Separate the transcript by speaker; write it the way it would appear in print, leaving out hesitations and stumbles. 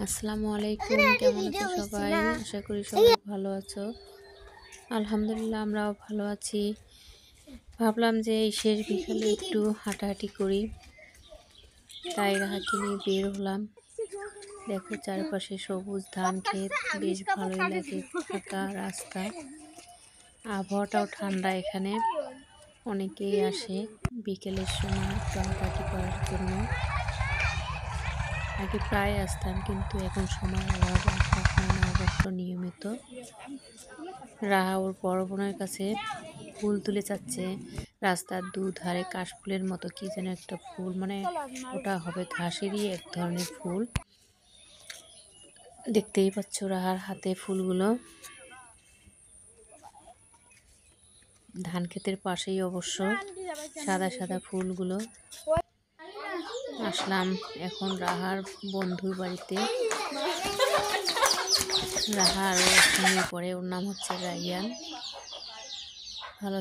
Speaker 1: আসসালামু আলাইকুম। কেমন আছো সবাই? আশা করি সবাই ভালো আছো। আলহামদুলিল্লাহ আমরাও ভালো আছি। ভাবলাম যে এই শেষ বিকালে একটু হাঁটাহাঁটি করি, তাই রাহাকে নিয়ে বের হলাম। দেখো চারপাশে সবুজ ধান ক্ষেত, বেশ ভালোই লাগে। ফাঁকা রাস্তা, আবহাওয়াটাও ঠান্ডা। এখানে অনেকেই আসে বিকেলের সময় একটু হাঁটাহাঁটি করার জন্য। আগে প্রায় আসতাম, কিন্তু এখন সময়ের অভাব আর থাকলাম না অবশ্য নিয়মিত। রাহা ওর বড় বোনের কাছে ফুল তুলে চাচ্ছে। রাস্তার দুধারে কাশফুলের মতো কি যেন একটা ফুল, মানে ওটা হবে ঘাসেরই এক ধরনের ফুল। দেখতেই পাচ্ছ রাহার হাতে ফুলগুলো। ধান ক্ষেতের পাশেই অবশ্য সাদা সাদা ফুলগুলো। আসলাম এখন রাহার বন্ধুর বাড়িতে। রাহা আরও ঘুমিয়ে পড়ে। ওর নাম হচ্ছে রাইয়ান। ভালো